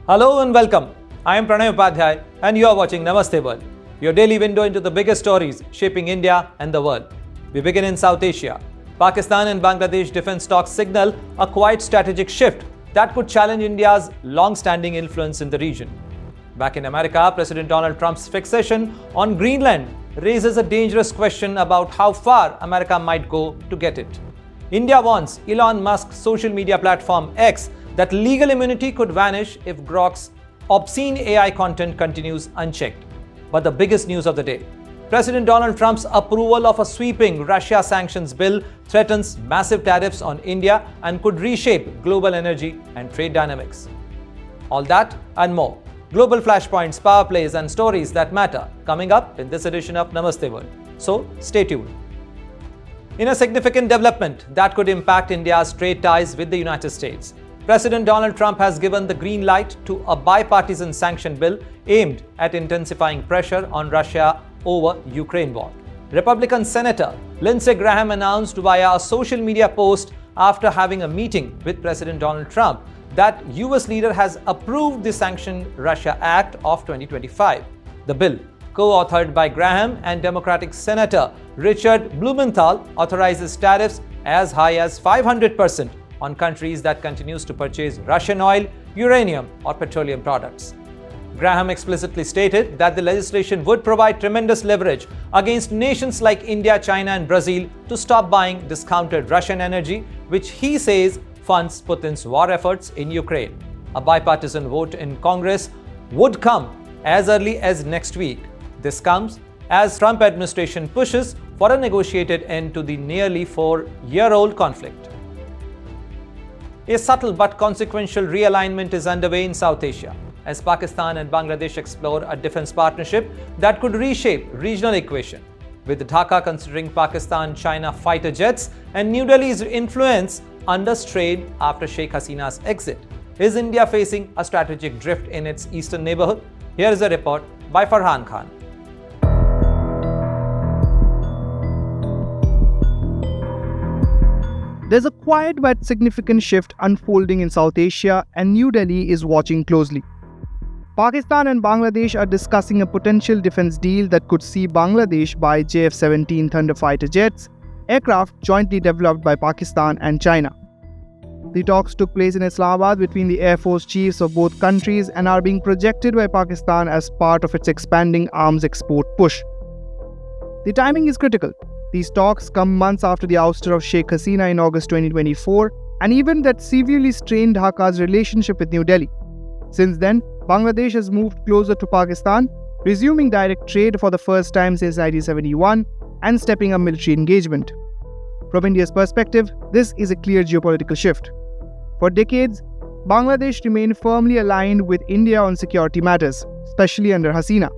Hello and welcome. I am Pranay Upadhyay and you are watching Namaste World, your daily window into the biggest stories shaping India and the world. We begin in South Asia. Pakistan and Bangladesh defense talks signal a quite strategic shift that could challenge India's long-standing influence in the region. Back in America, President Donald Trump's fixation on Greenland raises a dangerous question about how far America might go to get it. India wants Elon Musk's social media platform X that legal immunity could vanish if Grok's obscene AI content continues unchecked. But the biggest news of the day: President Donald Trump's approval of a sweeping Russia sanctions bill threatens massive tariffs on India and could reshape global energy and trade dynamics. All that and more. Global flashpoints, power plays, and stories that matter coming up in this edition of Namaste World. So stay tuned. In a significant development that could impact India's trade ties with the United States, President Donald Trump has given the green light to a bipartisan sanction bill aimed at intensifying pressure on Russia over Ukraine war. Republican Senator Lindsey announced via a social media post after having a meeting with President Donald Trump that US leader has approved the Sanctioned Russia Act of 2025. The bill, co-authored by Graham and Democratic Senator Richard Blumenthal, authorizes tariffs as high as 500% on countries that continues to purchase Russian oil, uranium, or petroleum products. Graham explicitly stated that the legislation would provide tremendous leverage against nations like India, China, and Brazil to stop buying discounted Russian energy, which he says funds Putin's war efforts in Ukraine. A bipartisan vote in Congress would come as early as next week. This comes as Trump administration pushes for a negotiated end to the nearly 4-year-old conflict. A subtle but consequential realignment is underway in South Asia as Pakistan and Bangladesh explore a defense partnership that could reshape regional equation. With Dhaka considering Pakistan-China fighter jets and New Delhi's influence under strain after Sheikh Hasina's exit, is India facing a strategic drift in its eastern neighbourhood? Here is a report by Farhan Khan. There's a quiet but significant shift unfolding in South Asia, and New Delhi is watching closely. Pakistan and Bangladesh are discussing a potential defense deal that could see Bangladesh buy JF-17 Thunder fighter jets, aircraft jointly developed by Pakistan and China. The talks took place in Islamabad between the Air Force chiefs of both countries and are being projected by Pakistan as part of its expanding arms export push. The timing is critical. These talks come months after the ouster of Sheikh Hasina in August 2024, an event that severely strained Dhaka's relationship with New Delhi. Since then, Bangladesh has moved closer to Pakistan, resuming direct trade for the first time since 1971 and stepping up military engagement. From India's perspective, this is a clear geopolitical shift. For decades, Bangladesh remained firmly aligned with India on security matters, especially under Hasina.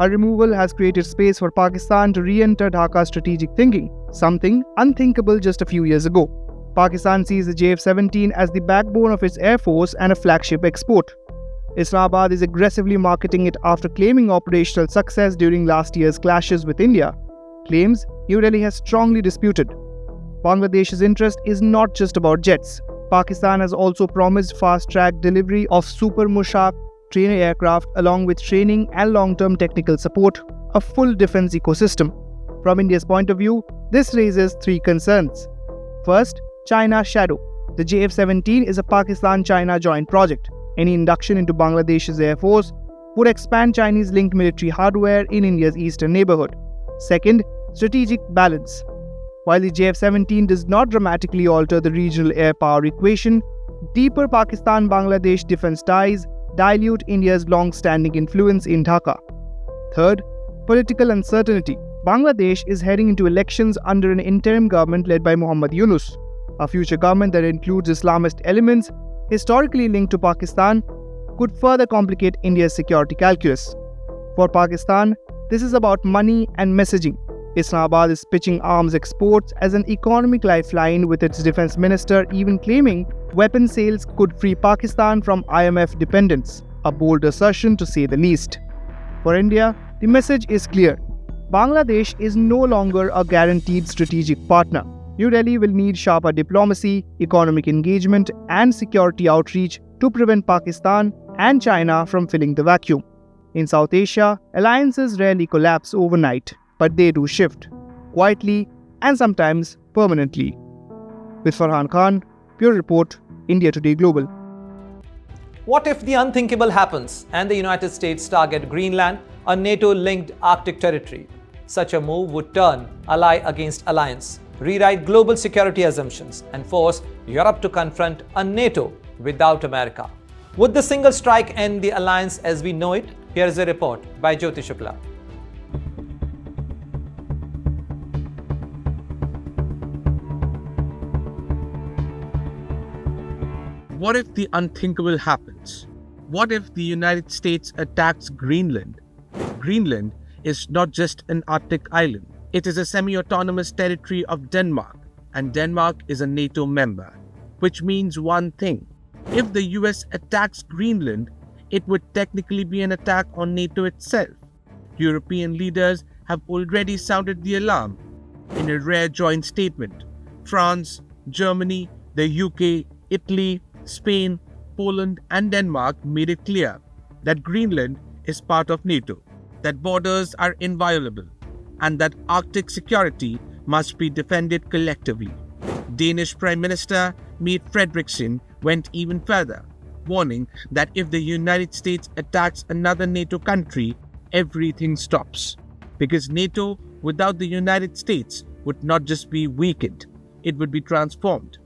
Her removal has created space for Pakistan to re-enter Dhaka's strategic thinking, something unthinkable just a few years ago. Pakistan sees the JF-17 as the backbone of its air force and a flagship export. Islamabad is aggressively marketing it after claiming operational success during last year's clashes with India, claims New Delhi has strongly disputed. Bangladesh's interest is not just about jets. Pakistan has also promised fast-track delivery of Super Mushak trainer aircraft along with training and long-term technical support, a full defense ecosystem. From India's point of view, this raises three concerns. First, China's shadow. The JF-17 is a Pakistan-China joint project. Any induction into Bangladesh's air force would expand Chinese-linked military hardware in India's eastern neighbourhood. Second, strategic balance. While the JF-17 does not dramatically alter the regional air power equation, deeper Pakistan-Bangladesh defense ties dilute India's long-standing influence in Dhaka. Third, political uncertainty. Bangladesh is heading into elections under an interim government led by Muhammad Yunus. A future government that includes Islamist elements historically linked to Pakistan could further complicate India's security calculus. For Pakistan, this is about money and messaging. Islamabad is pitching arms exports as an economic lifeline, with its defense minister even claiming weapon sales could free Pakistan from IMF dependence, a bold assertion to say the least. For India, the message is clear. Bangladesh is no longer a guaranteed strategic partner. New Delhi will need sharper diplomacy, economic engagement, and security outreach to prevent Pakistan and China from filling the vacuum. In South Asia, alliances rarely collapse overnight, but they do shift, quietly and sometimes permanently. With Farhan Khan, Bureau Report, India Today Global. What if the unthinkable happens and the United States target Greenland, a NATO-linked Arctic territory? Such a move would turn ally against alliance, rewrite global security assumptions, and force Europe to confront a NATO without America. Would the single strike end the alliance as we know it? Here is a report by Jyoti Shukla. What if the unthinkable happens? What if the United States attacks Greenland? Greenland is not just an Arctic island. It is a semi-autonomous territory of Denmark, and Denmark is a NATO member, which means one thing. If the US attacks Greenland, it would technically be an attack on NATO itself. European leaders have already sounded the alarm. In a rare joint statement, France, Germany, the UK, Italy, Spain, Poland and Denmark made it clear that Greenland is part of NATO, that borders are inviolable, and that Arctic security must be defended collectively. Danish Prime Minister Mette Frederiksen went even further, warning that if the United States attacks another NATO country, everything stops. Because NATO without the United States would not just be weakened, it would be transformed.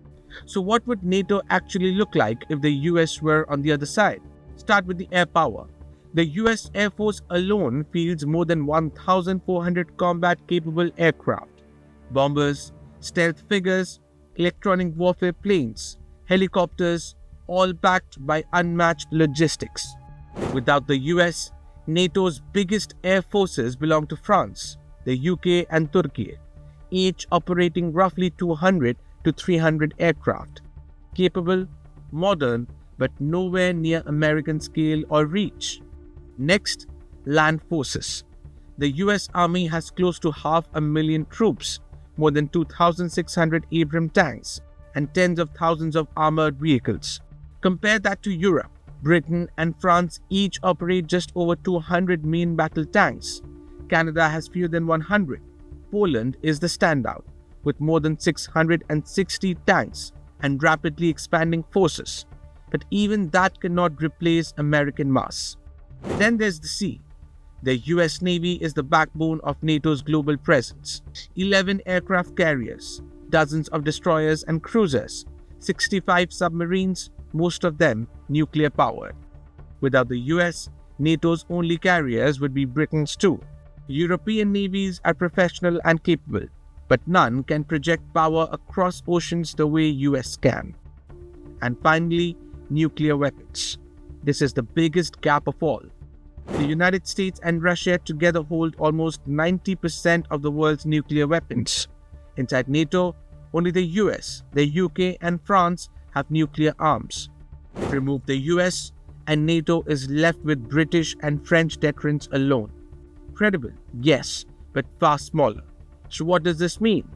So what would NATO actually look like if the US were on the other side? Start with the air power. The US Air Force alone fields more than 1,400 combat-capable aircraft, bombers, stealth fighters, electronic warfare planes, helicopters, all backed by unmatched logistics. Without the US, NATO's biggest air forces belong to France, the UK and Turkey, each operating roughly 200 to 300 aircraft, capable, modern, but nowhere near American scale or reach. Next, land forces. The US Army has close to 500,000 troops, more than 2,600 Abrams tanks, and tens of thousands of armored vehicles. Compare that to Europe. Britain and France each operate just over 200 main battle tanks. Canada has fewer than 100. Poland is the standout, with more than 660 tanks and rapidly expanding forces. But even that cannot replace American mass. Then there's the sea. The US Navy is the backbone of NATO's global presence. 11 aircraft carriers, dozens of destroyers and cruisers, 65 submarines, most of them nuclear-powered. Without the US, NATO's only carriers would be Britain's too. European navies are professional and capable, but none can project power across oceans the way US can. And finally, nuclear weapons. This is the biggest gap of all. The United States and Russia together hold almost 90% of the world's nuclear weapons. Inside NATO, only the US, the UK and France have nuclear arms. Remove the US and NATO is left with British and French deterrents alone. Credible, yes, but far smaller. So what does this mean?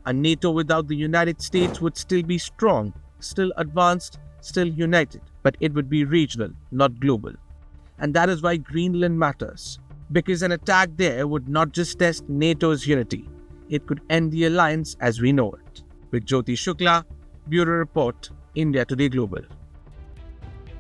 A NATO without the United States would still be strong, still advanced, still united, but it would be regional, not global. And that is why Greenland matters. Because an attack there would not just test NATO's unity, it could end the alliance as we know it. With Jyoti Shukla, Bureau Report, India Today Global.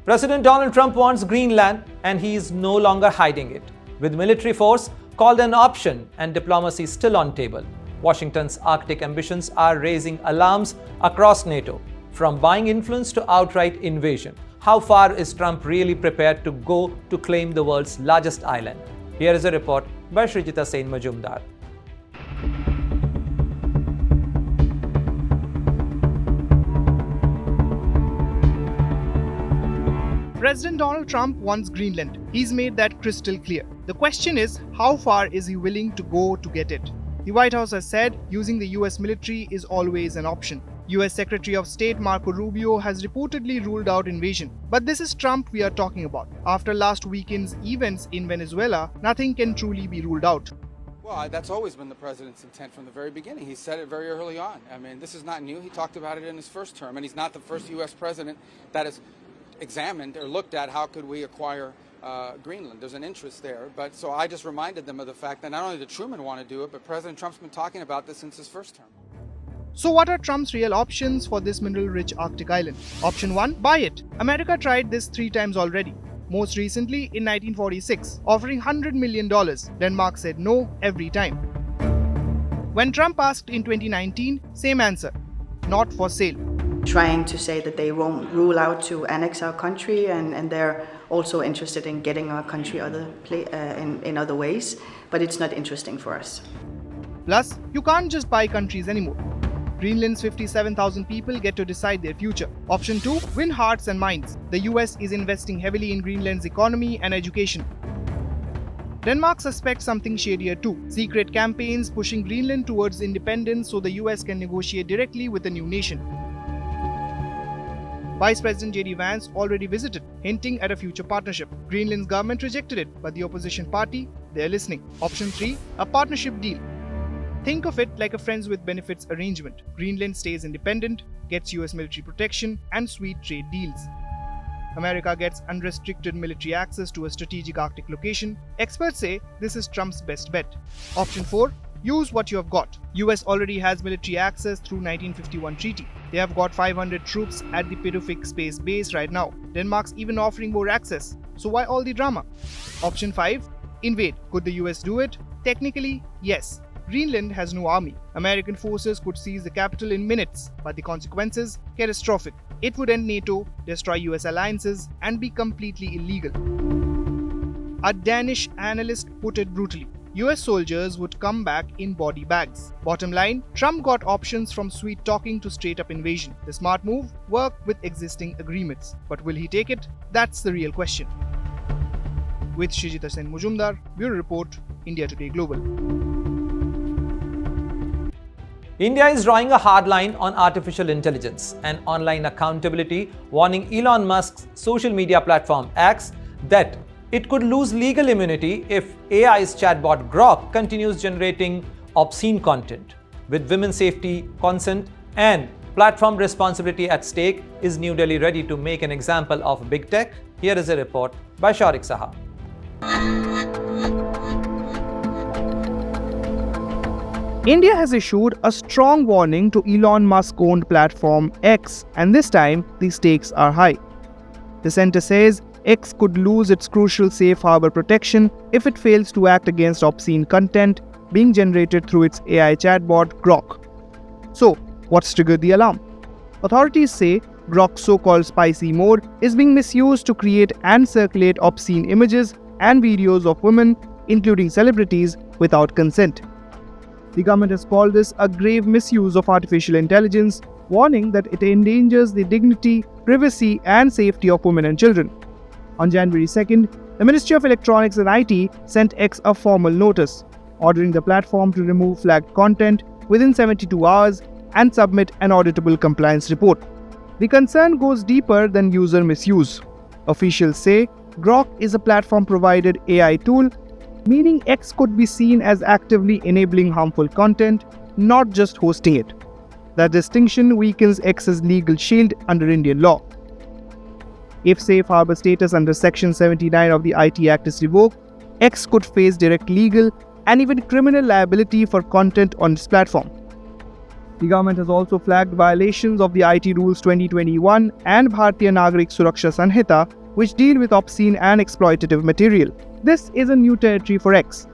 President Donald Trump wants Greenland and he is no longer hiding it. With military force called an option and diplomacy still on table, Washington's Arctic ambitions are raising alarms across NATO, from buying influence to outright invasion. How far is Trump really prepared to go to claim the world's largest island? Here is a report by Srijita Sen Majumdar. President Donald Trump wants Greenland. He's made that crystal clear. The question is, how far is he willing to go to get it? The White House has said using the US military is always an option. US Secretary of State Marco Rubio has reportedly ruled out invasion. But this is Trump we are talking about. After last weekend's events in Venezuela, nothing can truly be ruled out. Well, that's always been the president's intent from the very beginning. He said it very early on. I mean, this is not new. He talked about it in his first term, and he's not the first U.S. president that has examined or looked at how could we acquire Greenland. There's an interest there. But so I just reminded them of the fact that not only did Truman want to do it, but President Trump's been talking about this since his first term. So what are Trump's real options for this mineral-rich Arctic island? Option 1, buy it. America tried this 3 times already. Most recently in 1946, offering $100 million. Denmark said no every time. When Trump asked in 2019, same answer, not for sale. Trying to say that they won't rule out to annex our country, and they're also interested in getting our country in other ways, but it's not interesting for us. Plus, you can't just buy countries anymore. Greenland's 57,000 people get to decide their future. Option 2, win hearts and minds. The US is investing heavily in Greenland's economy and education. Denmark suspects something shadier too. Secret campaigns pushing Greenland towards independence so the US can negotiate directly with the new nation. Vice President J.D. Vance already visited, hinting at a future partnership. Greenland's government rejected it, but the opposition party, they're listening. Option 3, a partnership deal. Think of it like a friends with benefits arrangement. Greenland stays independent, gets US military protection, and sweet trade deals. America gets unrestricted military access to a strategic Arctic location. Experts say this is Trump's best bet. Option 4, use what you have got. US already has military access through 1951 treaty. They have got 500 troops at the Pituffik space base right now. Denmark's even offering more access. So why all the drama? Option 5, invade. Could the US do it? Technically, yes. Greenland has no army. American forces could seize the capital in minutes, but the consequences? Catastrophic. It would end NATO, destroy US alliances, and be completely illegal. A Danish analyst put it brutally. US soldiers would come back in body bags. Bottom line, Trump got options from sweet talking to straight up invasion. The smart move? Work with existing agreements. But will he take it? That's the real question. With Shijita Sen Mujumdar, Bureau Report, India Today Global. India is drawing a hard line on artificial intelligence and online accountability, warning Elon Musk's social media platform X that it could lose legal immunity if AI's chatbot Grok continues generating obscene content. With women's safety, consent, and platform responsibility at stake, is New Delhi ready to make an example of big tech? Here is a report by Shaurik Saha. India has issued a strong warning to Elon Musk-owned platform X, and this time the stakes are high. The centre says X could lose its crucial safe harbour protection if it fails to act against obscene content being generated through its AI chatbot Grok. So, what's triggered the alarm? Authorities say Grok's so-called spicy mode is being misused to create and circulate obscene images and videos of women, including celebrities, without consent. The government has called this a grave misuse of artificial intelligence, warning that it endangers the dignity, privacy, and safety of women and children. On January 2nd, the Ministry of Electronics and IT sent X a formal notice, ordering the platform to remove flagged content within 72 hours and submit an auditable compliance report. The concern goes deeper than user misuse. Officials say Grok is a platform-provided AI tool, meaning X could be seen as actively enabling harmful content, not just hosting it. That distinction weakens X's legal shield under Indian law. If safe harbour status under Section 79 of the IT Act is revoked, X could face direct legal and even criminal liability for content on its platform. The government has also flagged violations of the IT Rules 2021 and Bharatiya Nagarik Suraksha Sanhita, which deal with obscene and exploitative material. This is a new territory for X.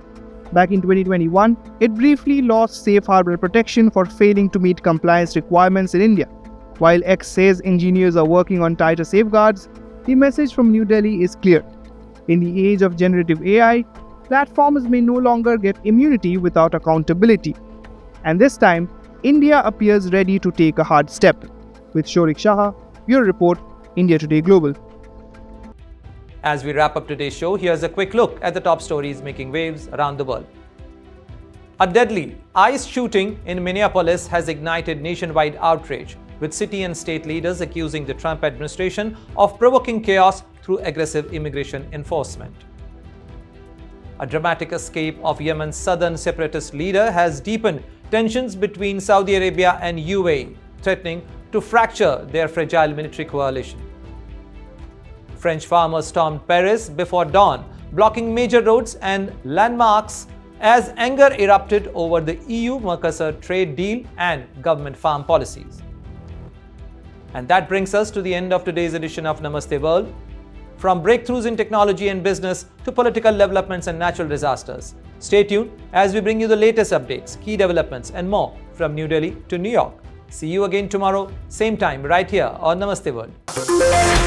Back in 2021, it briefly lost safe harbour protection for failing to meet compliance requirements in India. While X says engineers are working on tighter safeguards, the message from New Delhi is clear. In the age of generative AI, platforms may no longer get immunity without accountability. And this time, India appears ready to take a hard step. With Shaurik Saha, Bureau Report, India Today Global. As we wrap up today's show, here's a quick look at the top stories making waves around the world. A deadly ICE shooting in Minneapolis has ignited nationwide outrage, with city and state leaders accusing the Trump administration of provoking chaos through aggressive immigration enforcement. A dramatic escape of Yemen's southern separatist leader has deepened tensions between Saudi Arabia and UAE, threatening to fracture their fragile military coalition. French farmers stormed Paris before dawn, blocking major roads and landmarks as anger erupted over the EU-Mercosur trade deal and government farm policies. And that brings us to the end of today's edition of Namaste World. From breakthroughs in technology and business to political developments and natural disasters. Stay tuned as we bring you the latest updates, key developments and more from New Delhi to New York. See you again tomorrow, same time right here on Namaste World.